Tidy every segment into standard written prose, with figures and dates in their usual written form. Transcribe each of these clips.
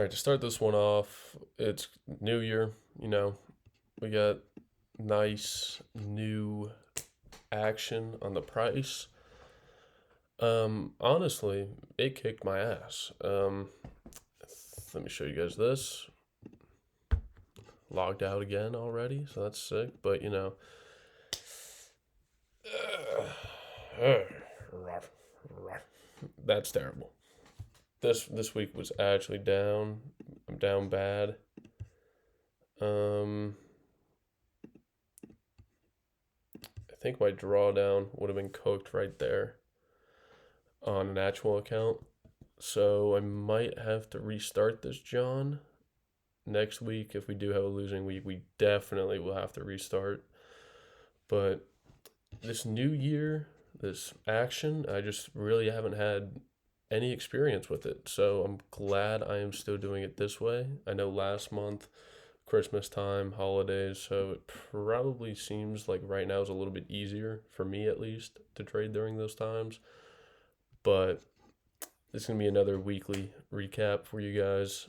All right, to start this one off, it's New Year. We got nice new action on the price. Honestly, it kicked my ass. Let me show you guys this. Logged out again already, so that's sick. But that's terrible. This week was actually down. I'm down bad. Um, I think my drawdown would have been cooked right there on an actual account. So I might have to restart this, John. Next week, if we do have a losing week, we definitely will have to restart. But this new year, this action, I just really haven't had any experience with it. So I'm glad I am still doing it this way. I know last month, Christmas time, holidays, so it probably seems like right now is a little bit easier for me at least to trade during those times. But this is gonna be another weekly recap for you guys.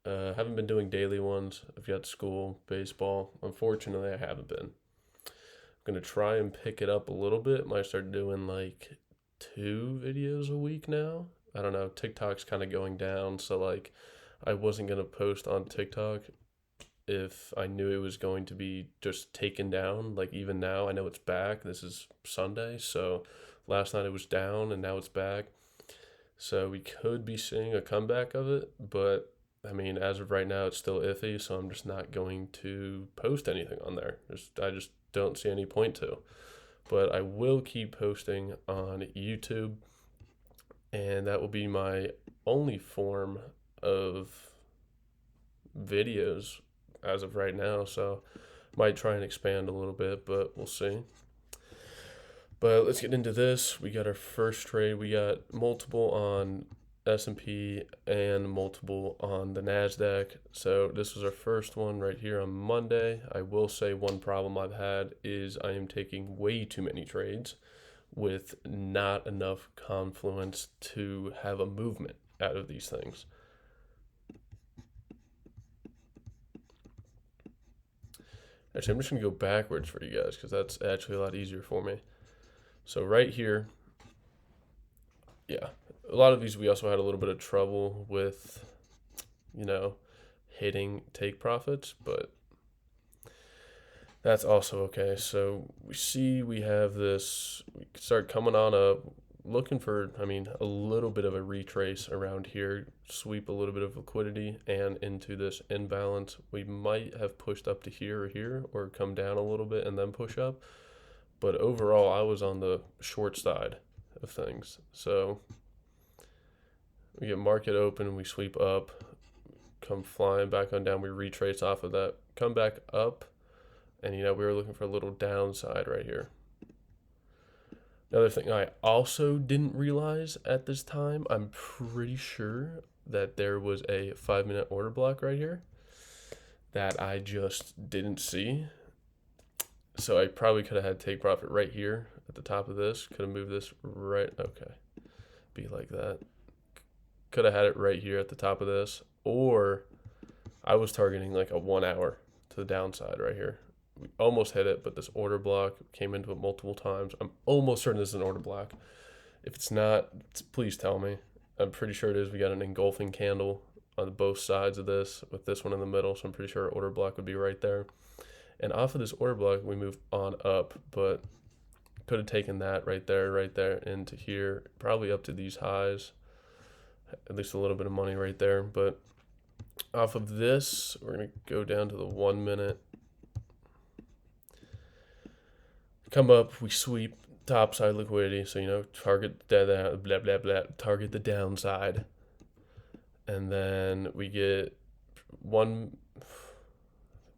Haven't been doing daily ones. I've got school, baseball. Unfortunately, I haven't been. I'm gonna try and pick it up a little bit. Might start doing like 2 videos a week now. I don't know. TikTok's kind of going down, so like I wasn't gonna post on TikTok if I knew it was going to be just taken down. Like even now, I know it's back. This is Sunday, so last night it was down and now it's back. So we could be seeing a comeback of it, but I mean, as of right now, it's still iffy. So I'm just not going to post anything on there. I just don't see any point to. But I will keep posting on YouTube, and that will be my only form of videos as of right now. So might try and expand a little bit, but we'll see. But let's get into this. We got our first trade. We got multiple on S&P and multiple on the Nasdaq. So this was our first one right here on Monday. I will say one problem I've had is I am taking way too many trades with not enough confluence to have a movement out of these things. Actually, I'm just going to go backwards for you guys because that's actually a lot easier for me. So right here, yeah, a lot of these we also had a little bit of trouble with, you know, hitting take profits, but that's also okay. So we see we have this, we start coming on up, looking for, I mean, a little bit of a retrace around here, sweep a little bit of liquidity and into this imbalance. We might have pushed up to here or here or come down a little bit and then push up. But overall, I was on the short side of things. So we get market open, we sweep up, come flying back on down, we retrace off of that, come back up, and we were looking for a little downside right here. Another thing I also didn't realize at this time, I'm pretty sure that there was a 5 minute order block right here that I just didn't see. So I probably could have had take profit right here at the top of this. Could have moved this right. Okay. Be like that. Could have had it right here at the top of this. Or I was targeting like a 1 hour to the downside right here. We almost hit it, but this order block came into it multiple times. I'm almost certain this is an order block. If it's not, please tell me. I'm pretty sure it is. We got an engulfing candle on both sides of this with this one in the middle. So I'm pretty sure our order block would be right there. And off of this order block, we move on up, but could have taken that right there, into here, probably up to these highs. At least a little bit of money right there. But off of this, we're going to go down to the 1 minute. Come up, we sweep topside liquidity. So, target that, blah, blah, blah, target the downside. And then we get one.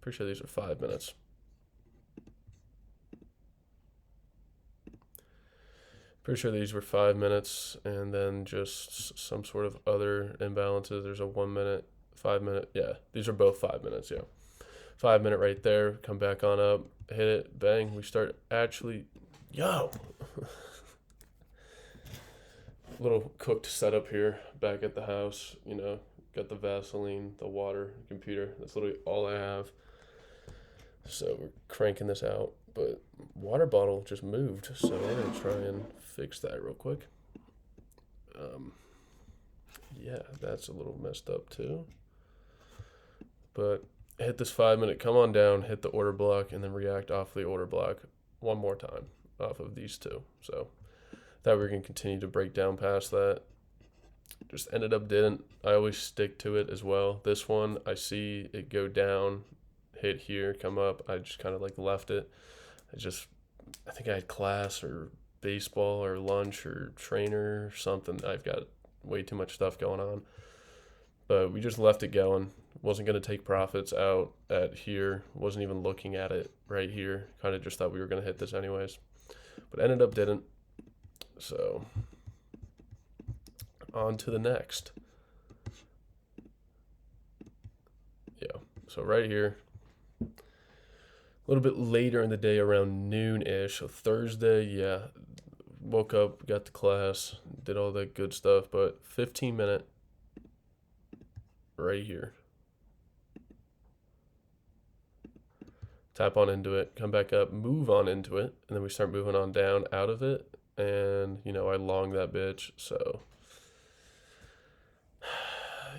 Pretty sure these are 5 minutes. Pretty sure these were 5 minutes, and then just some sort of other imbalances. There's a 1 minute, 5 minute. Yeah, these are both 5 minutes. Yeah, 5 minute right there. Come back on up, hit it, bang. We start actually, yo, little cooked setup here back at the house. Got got the Vaseline, the water, computer. That's literally all I have. So we're cranking this out. But water bottle just moved, so we're gonna try and fix that real quick. Um, yeah, that's a little messed up too. But hit this 5 minute, come on down, hit the order block, and then react off the order block one more time off of these two. So that we're gonna continue to break down past that. Just ended up didn't. I always stick to it as well. This one, I see it go down, hit here, come up. I just kind of like left it. I think I had class or baseball or lunch or trainer or something. I've got way too much stuff going on. But we just left it going. Wasn't going to take profits out at here. Wasn't even looking at it right here. Kind of just thought we were going to hit this anyways. But ended up didn't. So on to the next. Yeah. So right here, a little bit later in the day, around noon-ish. So Thursday, yeah, woke up, got to class, did all that good stuff, but 15-minute right here. Tap on into it, come back up, move on into it, and then we start moving on down out of it. And, I long that bitch, so.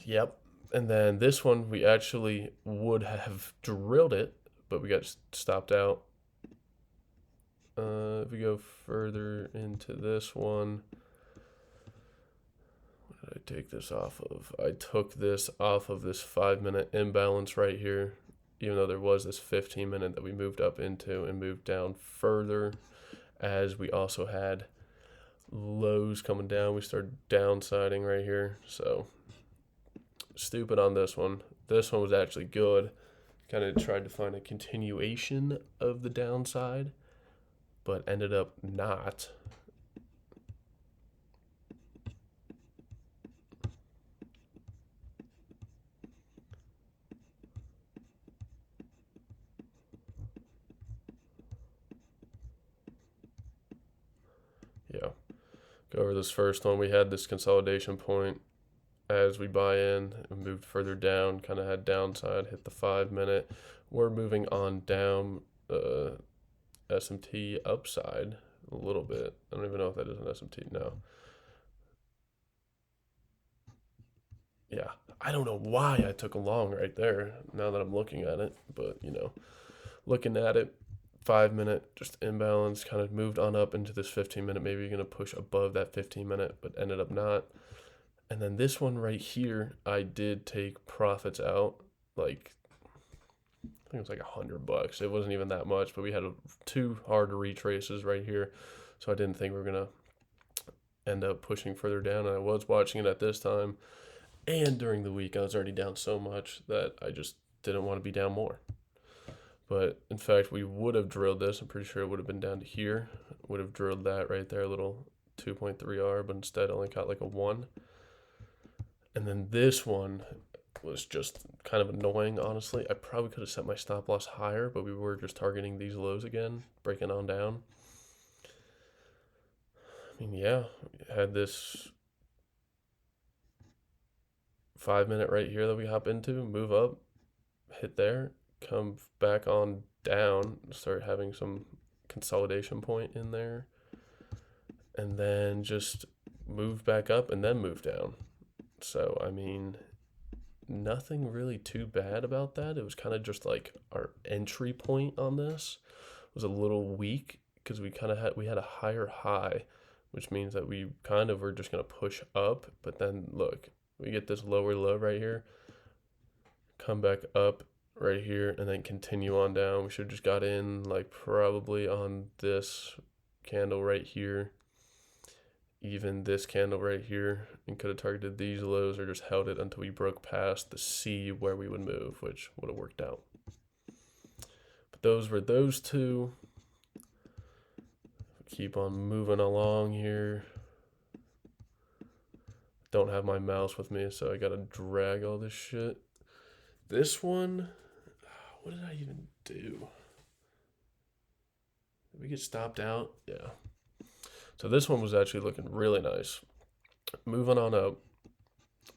Yep. And then this one, we actually would have drilled it, but we got stopped out. If we go further into this one, what did I take this off of? I took this off of this 5-minute imbalance right here, even though there was this 15-minute that we moved up into and moved down further, as we also had lows coming down. We started downsiding right here, so stupid on this one. This one was actually good. Kind of tried to find a continuation of the downside, but ended up not. Yeah. Go over this first one. We had this consolidation point as we buy in and moved further down, kind of had downside, hit the 5-minute. We're moving on down SMT upside a little bit. I don't even know if that is an SMT now. Yeah, I don't know why I took a long right there now that I'm looking at it, but looking at it, 5-minute just imbalance, kind of moved on up into this 15-minute. Maybe you're going to push above that 15-minute, but ended up not. And then this one right here, I did take profits out, like I think it was like $100. It wasn't even that much, but we had two hard retraces right here, so I didn't think we were gonna end up pushing further down. And I was watching it at this time, and during the week, I was already down so much that I just didn't want to be down more. But in fact, we would have drilled this. I'm pretty sure it would have been down to here. Would have drilled that right there, a little 2.3R, but instead only got like a 1. And then this one was just kind of annoying, honestly. I probably could have set my stop loss higher, but we were just targeting these lows again, breaking on down. I mean, yeah, had this 5-minute right here that we hop into, move up, hit there, come back on down, start having some consolidation point in there, and then just move back up and then move down. So, I mean, nothing really too bad about that. It was kind of just like our entry point on this was a little weak because we had a higher high, which means that we kind of were just going to push up. But then look, we get this lower low right here, come back up right here, and then continue on down. We should have just got in like probably on this candle right here, even this candle right here, and could have targeted these lows or just held it until we broke past the C where we would move, which would have worked out. But those were those two. Keep on moving along here. Don't have my mouse with me, so I gotta drag all this shit. This one, what did I even do? Did we get stopped out? Yeah. So this one was actually looking really nice. Moving on up,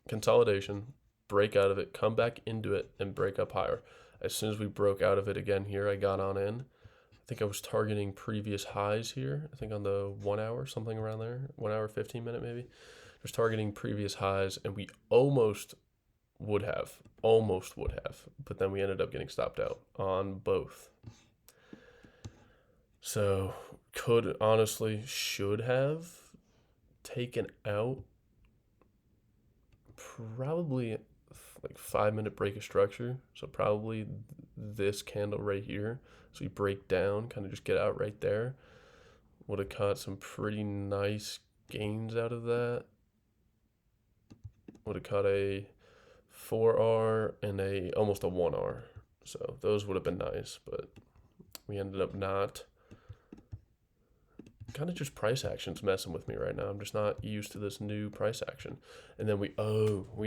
consolidation, break out of it, come back into it, and break up higher. As soon as we broke out of it again here, I got on in. I think I was targeting previous highs here. I think on the 1 hour, something around there, 1 hour, 15 minute maybe. Just targeting previous highs, and we almost would have, but then we ended up getting stopped out on both. So should have taken out probably like 5 minute break of structure. So probably this candle right here. So we break down, kind of just get out right there. Would have caught some pretty nice gains out of that. Would have caught a 4R and almost a 1R. So those would have been nice, but we ended up not. Kind of just price action's messing with me right now. I'm just not used to this new price action. And then we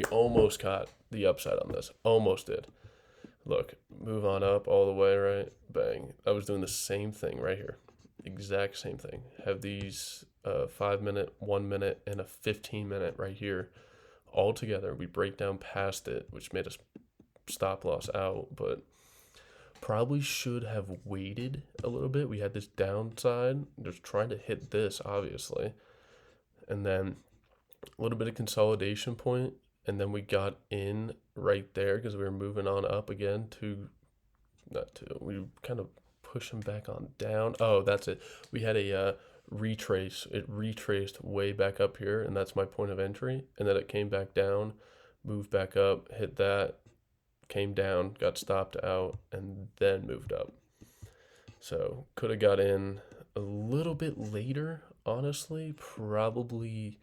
almost caught the upside on this. Almost did. Look, move on up all the way, right? Bang. I was doing the same thing right here. Exact same thing. Have these 5 minute, 1 minute, and a 15 minute right here all together. We break down past it, which made us stop loss out, but probably should have waited a little bit. We had this downside, just trying to hit this, obviously. And then a little bit of consolidation point, and then we got in right there because we were moving on up again we kind of pushing back on down. Oh, that's it. We had a retrace. It retraced way back up here, and that's my point of entry. And then it came back down, moved back up, hit that, came down, got stopped out, and then moved up. So could have got in a little bit later, honestly, probably.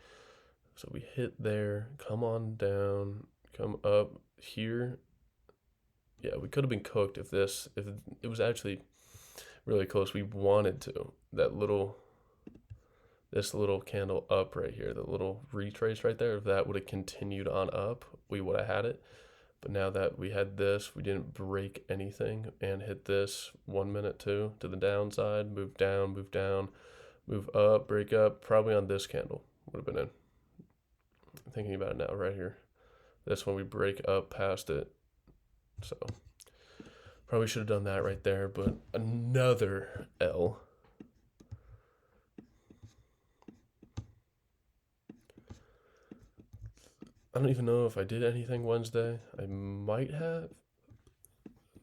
So we hit there, come on down, come up here. Yeah, we could have been cooked if it was actually really close. We wanted to. This little candle up right here, the little retrace right there, if that would have continued on up, we would have had it. But now that we had this, we didn't break anything and hit this 1 minute too to the downside, move down, move up, break up, probably on this candle would have been in. I'm thinking about it now right here. This one we break up past it. So probably should have done that right there, but another L. I don't even know if I did anything Wednesday. I might have.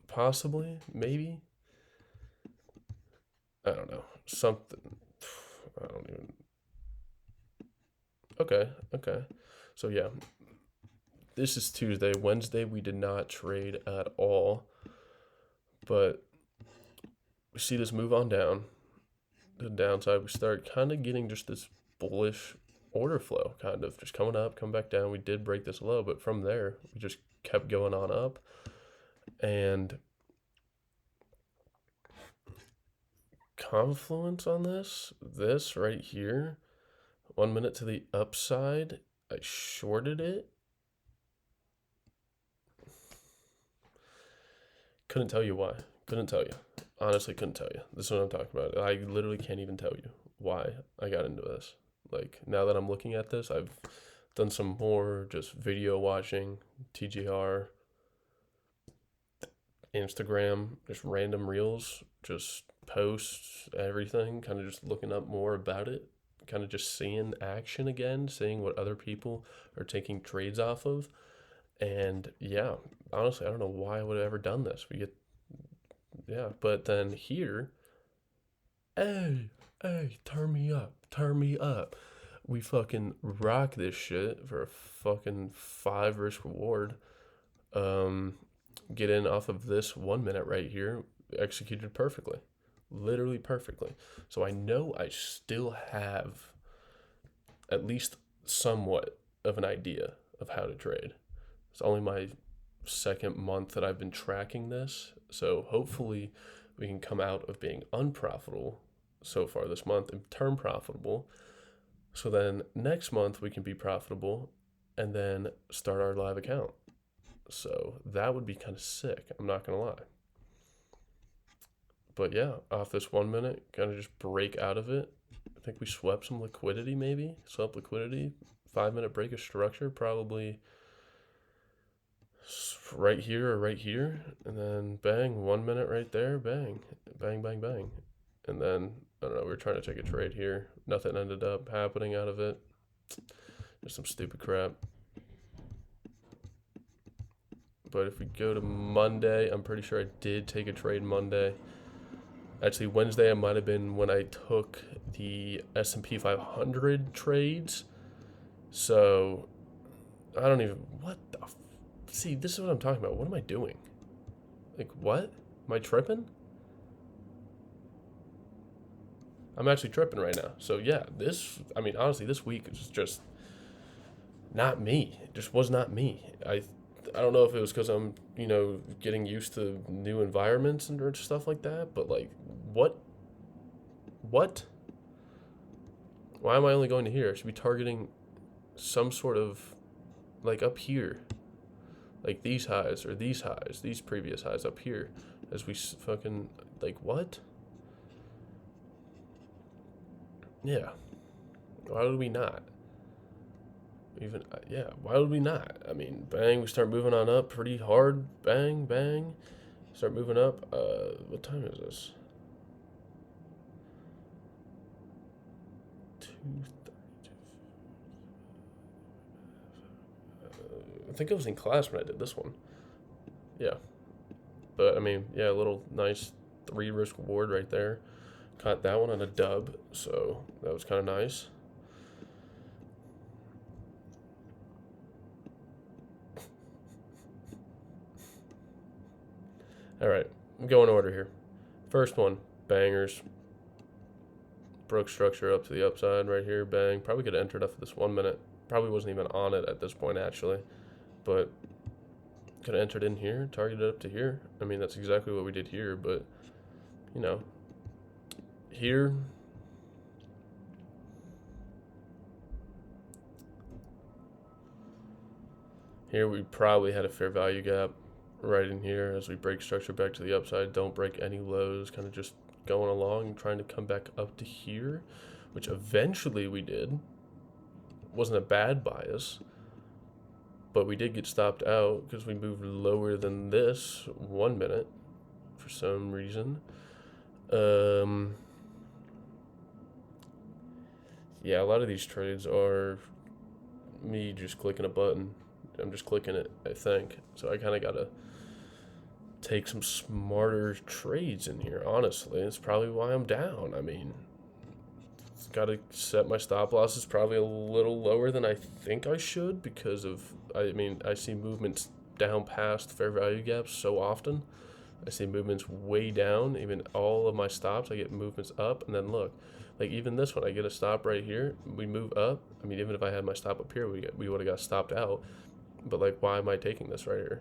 Possibly. Maybe. I don't know. Something. I don't even. Okay. So, yeah. This is Tuesday. Wednesday, we did not trade at all. But we see this move on down. The downside, we start kind of getting just this bullish order flow, kind of just coming up, come back down. We did break this low, but from there we just kept going on up, and confluence on this right here, 1 minute to the upside, I shorted it. Couldn't tell you why. Honestly, couldn't tell you. This is what I'm talking about. I literally can't even tell you why I got into this. Like, now that I'm looking at this, I've done some more just video watching, TGR, Instagram, just random reels, just posts, everything, kind of just looking up more about it, kind of just seeing action again, seeing what other people are taking trades off of. And yeah, honestly, I don't know why I would have ever done this. But then here, hey, turn me up. We fucking rock this shit for a fucking 5 risk reward. Get in off of this 1 minute right here, executed perfectly, literally perfectly. So I know I still have at least somewhat of an idea of how to trade. It's only my second month that I've been tracking this, so hopefully we can come out of being unprofitable so far this month and turn profitable. So then next month we can be profitable and then start our live account. So that would be kind of sick, I'm not gonna lie. But yeah, off this 1 minute, kind of just break out of it. I think we swept some liquidity, maybe. 5 minute break of structure, probably right here or right here, and then bang, 1 minute right there, bang, bang, bang, bang. And then, I don't know, we were trying to take a trade here. Nothing ended up happening out of it. Just some stupid crap. But if we go to Monday, I'm pretty sure I did take a trade Monday. Actually, Wednesday, it might have been when I took the S&P 500 trades. So, I don't even, what the, see, this is what I'm talking about. What am I doing? Like, what? Am I tripping? I'm actually tripping right now. So, yeah, I mean, honestly, this week is just not me. It just was not me. I don't know if it was because I'm, getting used to new environments and stuff like that, but like, what? What? Why am I only going to here? I should be targeting some sort of, like, up here. Like these highs or these highs, these previous highs up here. As we fucking, like, what? Yeah. Why would we not? Even, yeah, why would we not? I mean, bang, we start moving on up pretty hard. Bang, bang. Start moving up. What time is this? 2:30. I think I was in class when I did this one. Yeah. But, I mean, yeah, a little nice 3 risk reward right there. Caught that one on a dub, so that was kind of nice. All right, I'm going order here. First one, bangers. Broke structure up to the upside right here, bang. Probably could have entered after this 1 minute. Probably wasn't even on it at this point, actually. But could have entered in here, targeted up to here. I mean, that's exactly what we did here, but, here. Here we probably had a fair value gap right in here as we break structure back to the upside. Don't break any lows, kind of just going along and trying to come back up to here, which eventually we did. Wasn't a bad bias, but we did get stopped out because we moved lower than this 1 minute for some reason. Yeah, a lot of these trades are me just clicking a button. I'm just clicking it, I think. So I kind of got to take some smarter trades in here, honestly. It's probably why I'm down. I mean, got to set my stop losses probably a little lower than I think I should because of, I see movements down past fair value gaps so often. I see movements way down. Even all of my stops, I get movements up. And then look, like even this one, I get a stop right here. We move up. I mean, even if I had my stop up here, we would have got stopped out. But like, why am I taking this right here?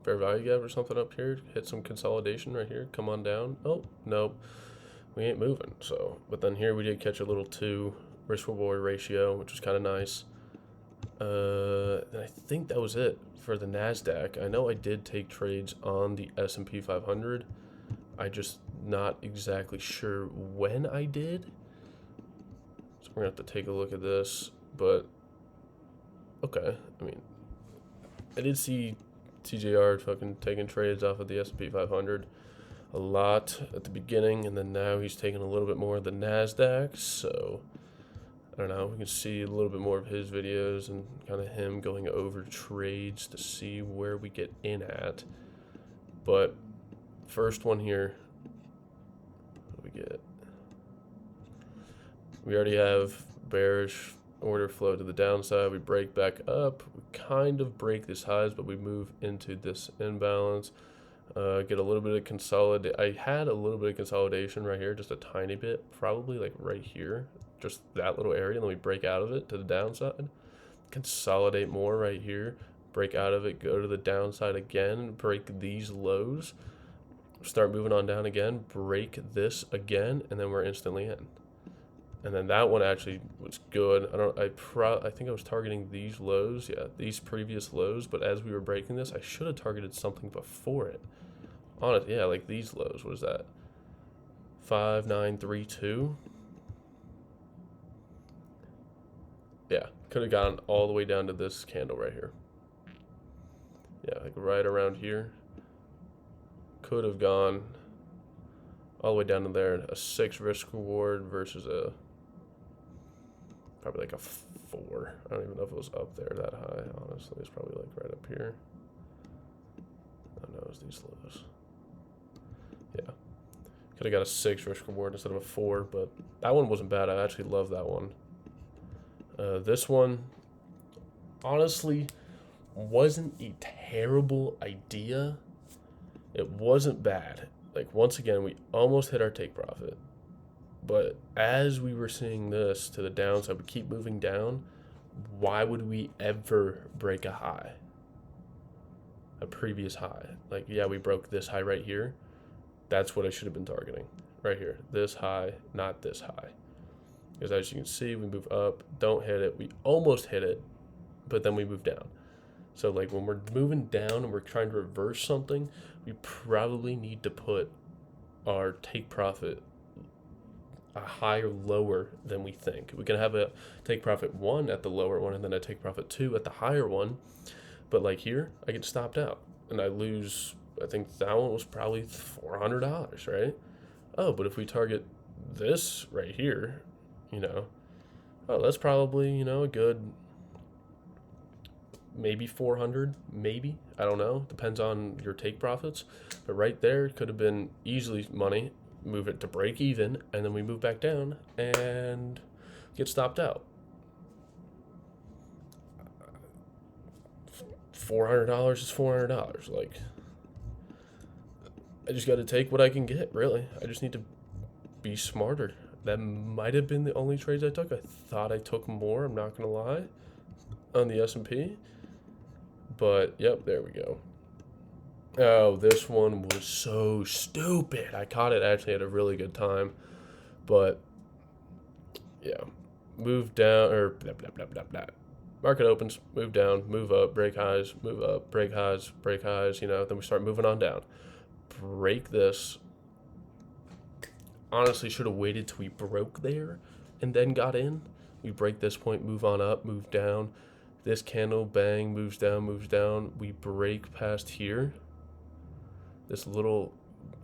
Fair value gap or something up here. Hit some consolidation right here. Come on down. Oh, nope. We ain't moving. So, but then here we did catch a little 2 risk reward ratio, which was kind of nice. And I think that was it for the NASDAQ. I know I did take trades on the S&P 500. I just not exactly sure when I did. So we're going to have to take a look at this. But, okay. I mean, I did see TJR fucking taking trades off of the S&P 500 a lot at the beginning, and then now he's taking a little bit more of the NASDAQ. So, I don't know, we can see a little bit more of his videos and kind of him going over trades to see where we get in at. But first one here, what do we get? We already have bearish order flow to the downside. We break back up. We kind of break these highs, but we move into this imbalance. Get a little bit of consolidate. I had a little bit of consolidation right here, just a tiny bit, probably like right here, just that little area, and then we break out of it to the downside. Consolidate more right here, break out of it, go to the downside again, break these lows, start moving on down again, break this again, and then we're instantly in. And then that one actually was good. I think I was targeting these lows, yeah, these previous lows, but as we were breaking this, I should have targeted something before it. Honestly, yeah, like these lows. What is that? 5932. Yeah, Could have gone all the way down to this candle right here. Yeah, like right around here. Could have gone all the way down to there. A 6 risk reward versus a probably like a 4. I don't even know if it was up there that high, honestly. It's probably like right up here. Oh no, it's these lows. Yeah. Could have got a 6 risk reward instead of a 4, but that one wasn't bad. I actually love that one. This one, honestly, wasn't a terrible idea. It wasn't bad. Like, once again, we almost hit our take profit. But as we were seeing this to the downside, we keep moving down. Why would we ever break a high? A previous high. Like, yeah, we broke this high right here. That's what I should have been targeting. Right here. This high, not this high. Because as you can see, we move up, don't hit it. We almost hit it, but then we move down. So, like, when we're moving down and we're trying to reverse something, we probably need to put our take profit a higher lower than we think. We can have a take profit 1 at the lower one and then a take profit 2 at the higher one. But like here, I get stopped out and I lose. I think that one was probably $400, right? Oh, but if we target this right here, oh, that's probably, a good maybe 400, maybe. I don't know. Depends on your take profits. But right there could have been easily money. Move it to break even, and then we move back down and get stopped out. $400 is $400. Like, I just got to take what I can get, really. I just need to be smarter. That might have been the only trades I took. I thought I took more, I'm not going to lie, on the S&P. But, yep, there we go. Oh, this one was so stupid. I caught it actually at a really good time. But, yeah. Move down, or blah, blah, blah, blah, blah. Market opens, move down, move up, break highs, move up, break highs, then we start moving on down. Break this. Honestly, should have waited till we broke there and then got in. We break this point, move on up, move down. This candle, bang, moves down. We break past here. This little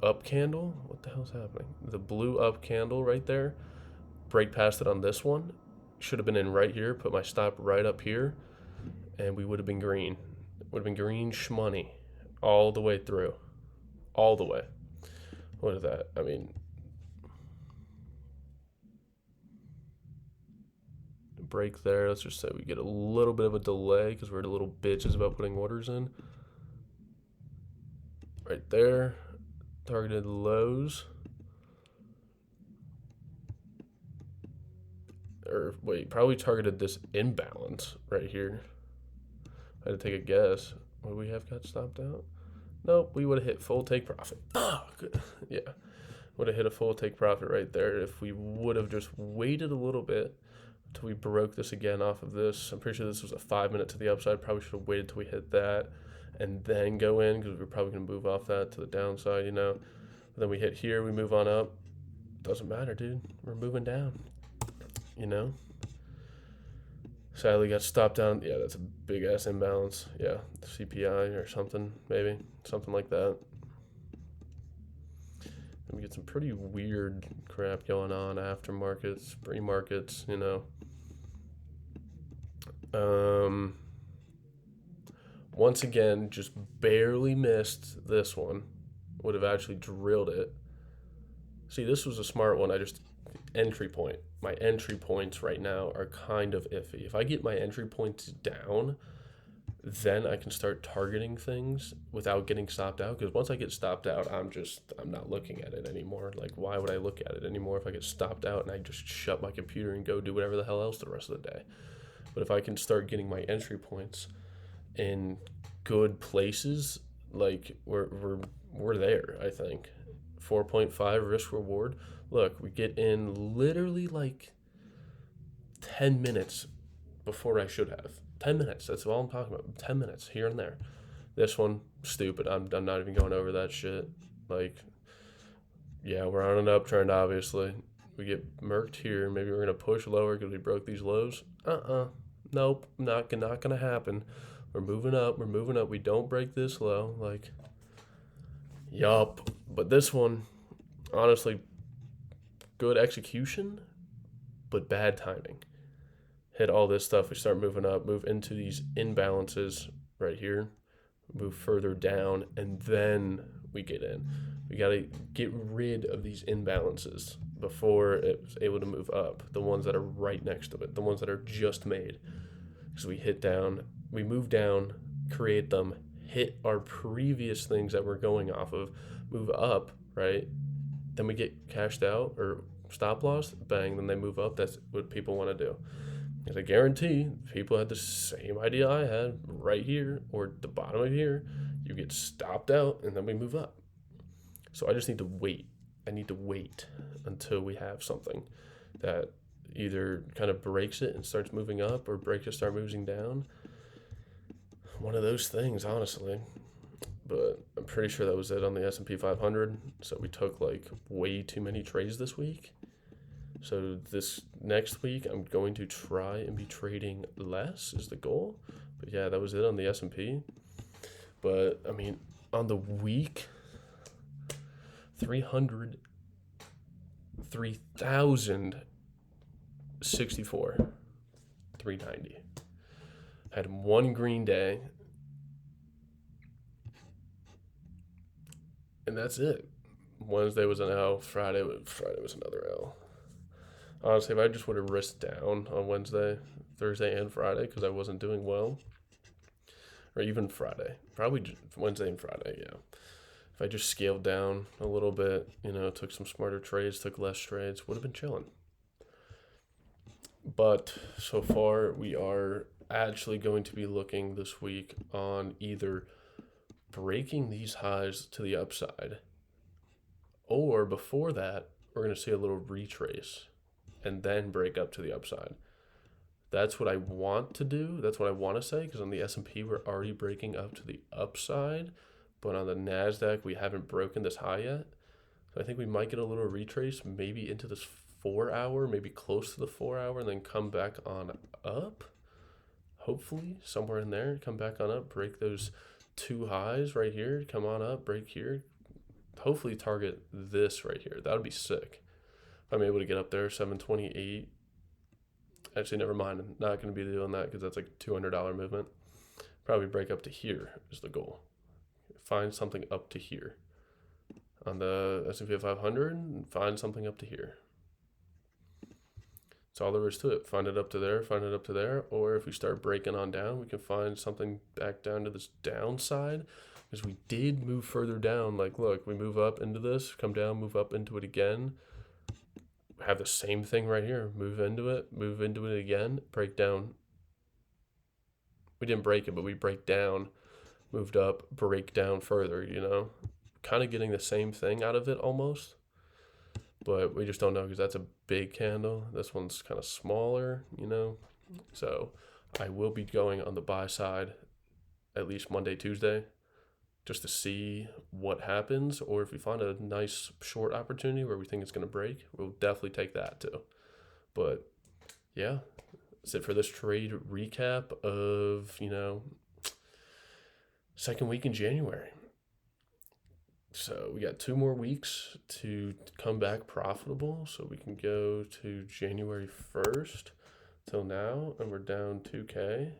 up candle. What the hell's happening? The blue up candle right there. Break past it on this one. Should have been in right here. Put my stop right up here. And we would have been green. Would have been green shmoney. All the way through. All the way. What is that? I mean, break there. Let's just say we get a little bit of a delay because we're a little bitches about putting orders in. Right there. Targeted lows. Or wait, probably targeted this imbalance right here. I had to take a guess. Would we have got stopped out? Nope, we would have hit full take profit. Yeah. Would have hit a full take profit right there if we would have just waited a little bit until we broke this again off of this. I'm pretty sure this was a 5 minute to the upside. Probably should have waited till we hit that and then go in because we're probably going to move off that to the downside, Then we hit here, we move on up. Doesn't matter, dude. We're moving down, Sadly got stopped down. Yeah, that's a big ass imbalance. Yeah, CPI or something, maybe. Something like that. And we get some pretty weird crap going on after markets, pre-markets, Once again, just barely missed this one. Would have actually drilled it. See, this was a smart one. Entry point. My entry points right now are kind of iffy. If I get my entry points down, then I can start targeting things without getting stopped out. Because once I get stopped out, I'm not looking at it anymore. Like, why would I look at it anymore if I get stopped out and I just shut my computer and go do whatever the hell else the rest of the day? But if I can start getting my entry points in good places, like we're there, I think. 4.5 risk reward. Look, we get in literally like 10 minutes before I should have. 10 minutes, that's all I'm talking about. 10 minutes here and there. This one, stupid. I'm not even going over that shit. Like, yeah, we're on an uptrend, obviously. We get murked here. Maybe we're going to push lower because we broke these lows. nope, not gonna happen. We're moving up. We're moving up. We don't break this low. Like, yup. But this one, honestly, good execution, but bad timing. Hit all this stuff. We start moving up, move into these imbalances right here, move further down, and then we get in. We got to get rid of these imbalances before it's able to move up. The ones that are right next to it, the ones that are just made. Because we hit down, we move down, create them, hit our previous things that we're going off of, move up, right? Then we get cashed out or stop loss, bang, then they move up. That's what people want to do. Because I guarantee people had the same idea I had right here or the bottom of here. You get stopped out and then we move up. So I just need to wait. I need to wait until we have something that either kind of breaks it and starts moving up or breaks it, start moving down. One of those things, honestly. But I'm pretty sure that was it on the S&P 500. So we took like way too many trades this week. So this next week, I'm going to try and be trading less is the goal. But yeah, that was it on the S&P. But I mean, on the week, 3,064, 390. Had one green day. And that's it. Wednesday was an L. Friday was another L. Honestly, if I just would have risked down on Wednesday, Thursday, and Friday because I wasn't doing well, or even Friday, probably Wednesday and Friday, yeah. If I just scaled down a little bit, took some smarter trades, took less trades, would have been chilling. But so far, we are actually going to be looking this week on either breaking these highs to the upside, or before that, we're going to see a little retrace and then break up to the upside. That's what I want to do. That's what I want to say, because on the S&P, we're already breaking up to the upside, but on the NASDAQ, we haven't broken this high yet. So I think we might get a little retrace, maybe into this 4 hour, maybe close to the 4 hour, and then come back on up. Hopefully, somewhere in there, come back on up, break those two highs right here, come on up, break here. Hopefully target this right here. That would be sick. If I'm able to get up there, 728. Actually, never mind. I'm not going to be doing that because that's like $200 movement. Probably break up to here is the goal. Find something up to here. On the S&P 500, find something up to here. That's all there is to it. Find it up to there, find it up to there. Or if we start breaking on down, we can find something back down to this downside. Because we did move further down. Like, look, we move up into this, come down, move up into it again. Have the same thing right here. Move into it again, break down. We didn't break it, but we break down, moved up, break down further, Kind of getting the same thing out of it almost. But we just don't know because that's a big candle. This one's kind of smaller, So I will be going on the buy side at least Monday, Tuesday, just to see what happens. Or if we find a nice short opportunity where we think it's going to break, we'll definitely take that too. But yeah, that's it for this trade recap of, second week in January. So we got 2 more weeks to come back profitable. So we can go to January 1st till now, and we're down 2K.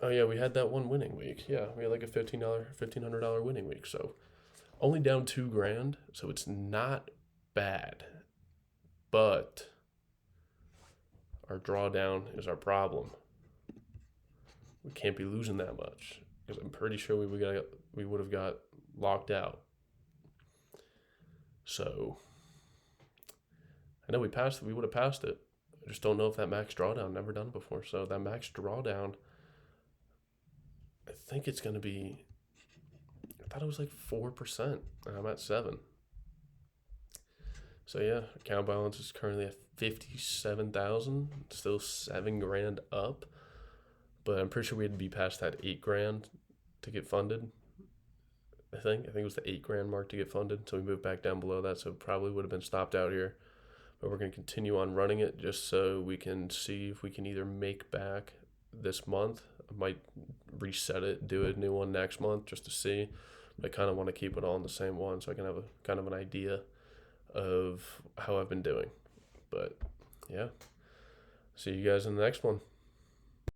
Oh yeah, we had that one winning week. Yeah, we had like a $1,500 winning week. So only down $2,000. So it's not bad, but our drawdown is our problem. We can't be losing that much. Because I'm pretty sure we would have got locked out. So I know we would have passed it. I just don't know if that max drawdown, never done it before. So that max drawdown, I think it's going to be, I thought it was like 4%, and I'm at 7. So yeah, account balance is currently at 57,000, still $7,000 up. But I'm pretty sure we'd be past that $8,000 to get funded. I think it was the $8,000 mark to get funded. So we moved back down below that. So probably would have been stopped out here. but we're going to continue on running it just so we can see if we can either make back this month. I might reset it, do a new one next month just to see. But I kind of want to keep it all in the same one so I can have a kind of an idea of how I've been doing. But yeah, see you guys in the next one.